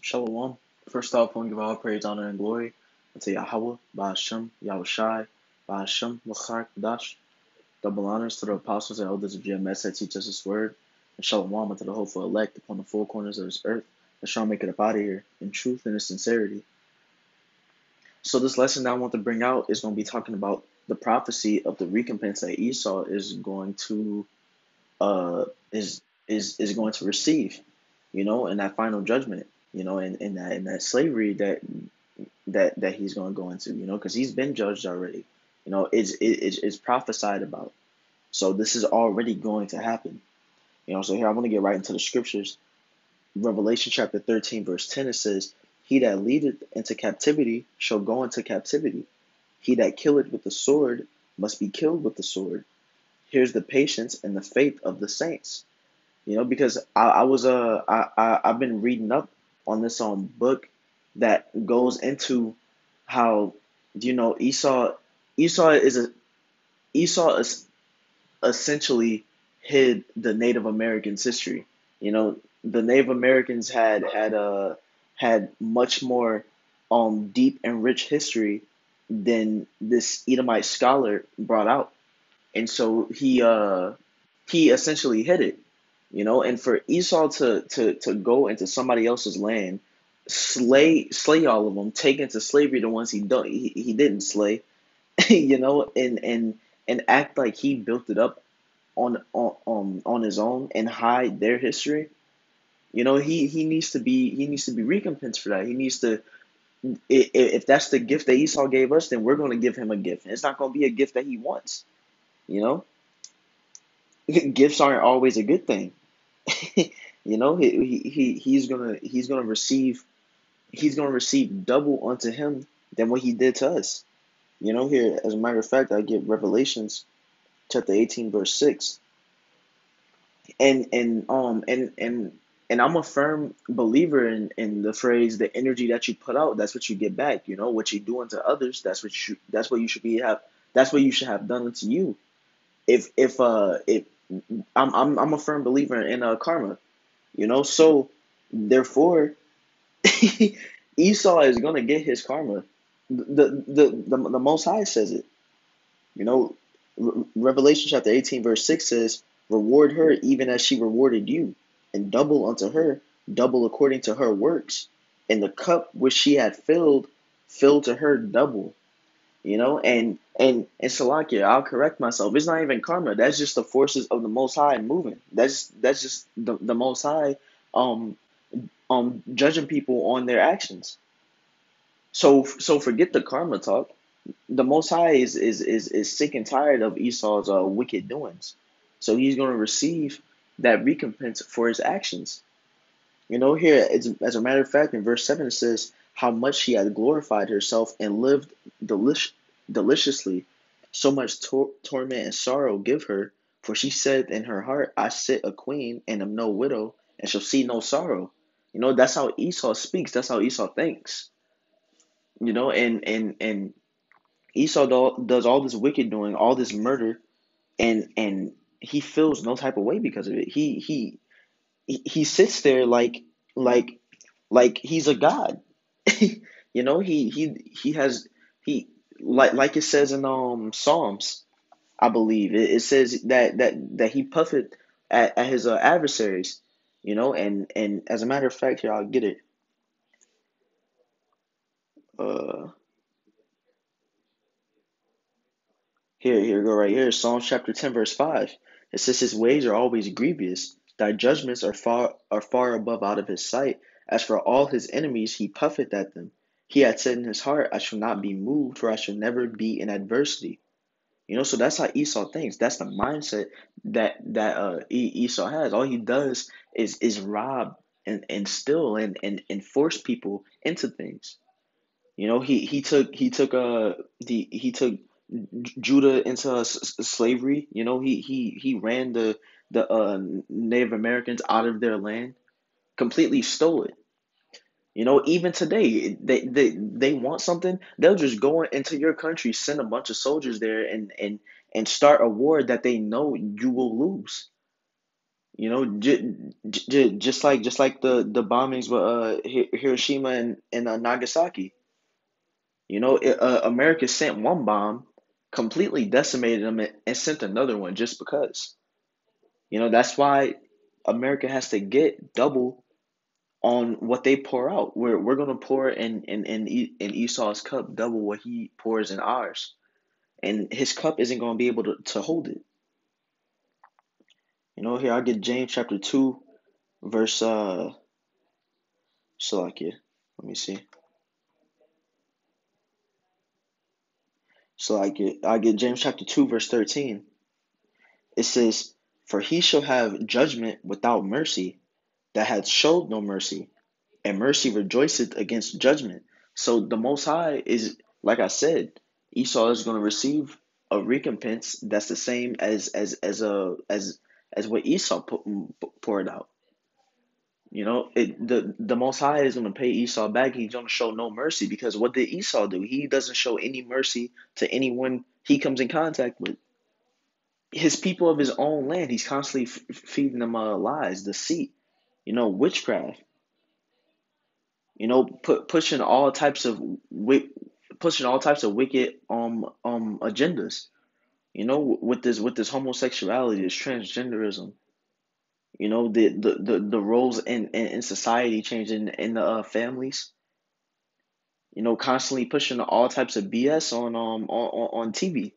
Shalom. First off, I want to give all praise, honor, and glory unto Yahweh, Ba'ashem, Yahushai, Ba'ashem, L'char, Kadash. Double honors to the apostles and elders of GMS that teach us His word. And shalom unto the hopeful elect upon the four corners of this earth that shall make it up out of here in truth and in sincerity. So this lesson that I want to bring out is going to be talking about the prophecy of the recompense that Esau is going to uh is going to receive, in that final judgment, in that slavery that he's going to go into, because he's been judged already. It's prophesied about. So this is already going to happen. So here I want to get right into the scriptures. Revelation chapter 13, verse 10, it says, "He that leadeth into captivity shall go into captivity. He that killeth with the sword must be killed with the sword. Here's the patience and the faith of the saints." Because I've been reading up on this book that goes into how, Esau is a Esau is essentially hid the Native Americans' history. The Native Americans had much more deep and rich history than this Edomite scholar brought out, and so he essentially hid it. And for Esau to go into somebody else's land, slay all of them, take into slavery the ones he didn't slay, and act like he built it up on his own and hide their history. He needs to be recompensed for that. He needs to, if that's the gift that Esau gave us, then we're going to give him a gift. And it's not going to be a gift that he wants. You know, Gifts aren't always a good thing. He's gonna receive double unto him than what he did to us. Here, as a matter of fact, I get Revelations chapter 18, verse 6. And I'm a firm believer in the phrase, the energy that you put out, that's what you get back. What you do unto others, that's what you should have done unto you. If I'm a firm believer in karma, so therefore Esau is gonna get his karma. The Most High says it. You know, Revelation chapter 18, verse 6 says, "Reward her even as she rewarded you, and double unto her, double according to her works. And the cup which she had filled, fill to her double." And Salakia, I'll correct myself. It's not even karma. That's just the forces of the Most High moving. That's just the Most High um judging people on their actions. So forget the karma talk. The Most High is sick and tired of Esau's wicked doings. So he's going to receive that recompense for his actions. Here, as a matter of fact, in verse 7 it says, "How much she had glorified herself and lived deliciously, so much torment and sorrow give her. For she said in her heart, I sit a queen and am no widow, and shall see no sorrow." That's how Esau speaks. That's how Esau thinks. And Esau does all this wicked doing, all this murder, and he feels no type of way because of it. He sits there like like he's a god. He has he like it says in Psalms, I believe it says that he puffeth at his adversaries. And as a matter of fact, here I'll get it. Uh, here go right here. Psalms chapter 10, verse 5. It says, "His ways are always grievous. Thy judgments are far above out of his sight. As for all his enemies, he puffeth at them. He had said in his heart, I shall not be moved, for I shall never be in adversity." So that's how Esau thinks. That's the mindset that Esau has. All he does is rob and steal and force people into things. He took Judah into slavery. He ran the Native Americans out of their land, completely stole it. Even today, they want something, they'll just go into your country, send a bunch of soldiers there, and start a war that they know you will lose. just like the bombings with Hiroshima and Nagasaki. America sent one bomb, completely decimated them, and sent another one just because. That's why America has to get double on what they pour out. We're gonna pour in Esau's cup double what he pours in ours, and his cup isn't gonna be able to hold it. Here I get James chapter 2 verse Salakia. Let me see. So I get James chapter 2 verse 13. It says, "For he shall have judgment without mercy that hath showed no mercy, and mercy rejoiceth against judgment." So the Most High is, like I said, Esau is going to receive a recompense that's the same as what Esau poured out. The Most High is going to pay Esau back. He's going to show no mercy because what did Esau do? He doesn't show any mercy to anyone he comes in contact with. His people of his own land, he's constantly feeding them lies, deceit, witchcraft, pushing all types of wicked agendas. With this homosexuality, this transgenderism. The roles in society changing in the families. Constantly pushing all types of BS on TV.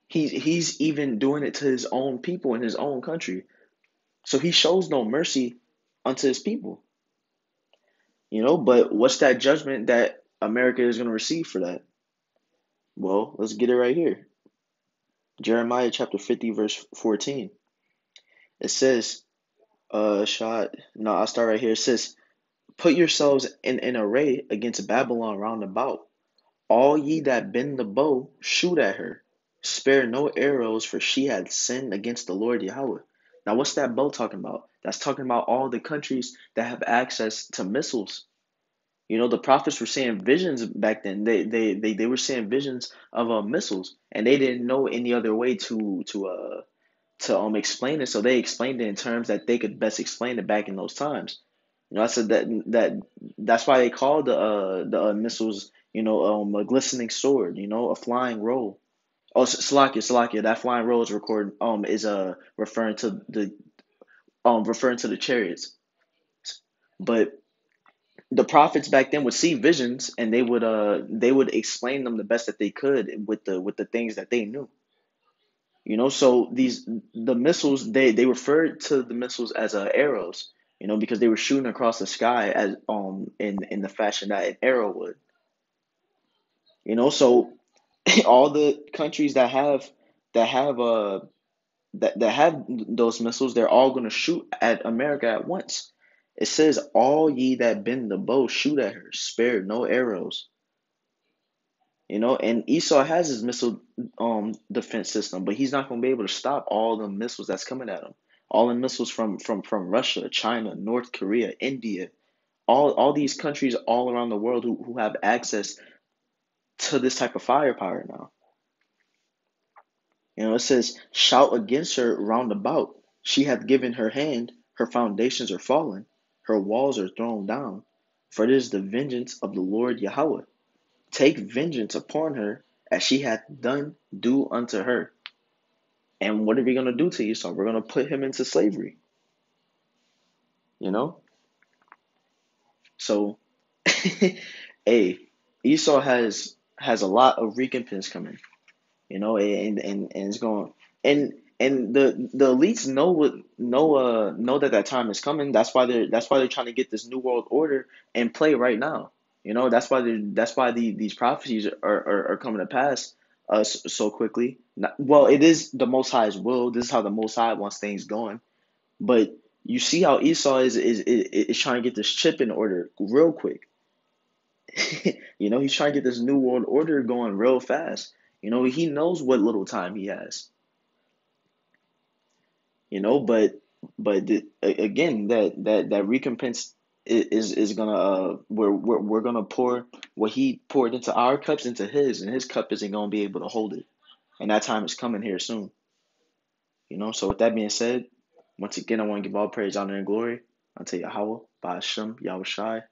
He's even doing it to his own people in his own country. So he shows no mercy unto his people. But what's that judgment that America is going to receive for that? Well, let's get it right here. Jeremiah chapter 50, verse 14. It says, no, I'll start right here. It says, "Put yourselves in array against Babylon round about. All ye that bend the bow, shoot at her. Spare no arrows, for she hath sinned against the Lord Yahweh." Now, what's that bow talking about? That's talking about all the countries that have access to missiles. The prophets were seeing visions back then. They were seeing visions of missiles, and they didn't know any other way to explain it. So they explained it in terms that they could best explain it back in those times. I said that's why they called the missiles, a glistening sword, a flying roll. Oh, Salakia, that flying roll is referring to the chariots. But the prophets back then would see visions, and they would explain them the best that they could with the things that they knew. So the missiles, they referred to the missiles as arrows, because they were shooting across the sky as in the fashion that an arrow would. So all the countries that have those missiles, they're all going to shoot at America at once. It says, "All ye that bend the bow, shoot at her, spare no arrows." And Esau has his missile defense system, but he's not going to be able to stop all the missiles that's coming at him. All the missiles from Russia, China, North Korea, India, all these countries all around the world who have access to this type of firepower now. It says, "Shout against her round about. She hath given her hand, her foundations are fallen, her walls are thrown down. For it is the vengeance of the Lord Yahweh. Take vengeance upon her as she hath done, do unto her." And what are we going to do to Esau? We're going to put him into slavery. You know? So, hey, Esau has a lot of recompense coming. And it's going, and the elites know that time is coming. That's why they're trying to get this new world order in play right now. That's why these prophecies are coming to pass so quickly. Well, it is the Most High's will. This is how the Most High wants things going. But you see how Esau is trying to get this chip in order real quick. He's trying to get this new world order going real fast. He knows what little time he has. But again, that recompense is gonna we're gonna pour what he poured into our cups into his, and his cup isn't gonna be able to hold it. And that time is coming here soon. So with that being said, Once again, I want to give all praise, honor, and glory unto Yahweh, by Hashem, Yahushai,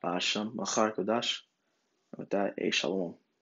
by Hashem, Machar Kodash. With that, Shalom.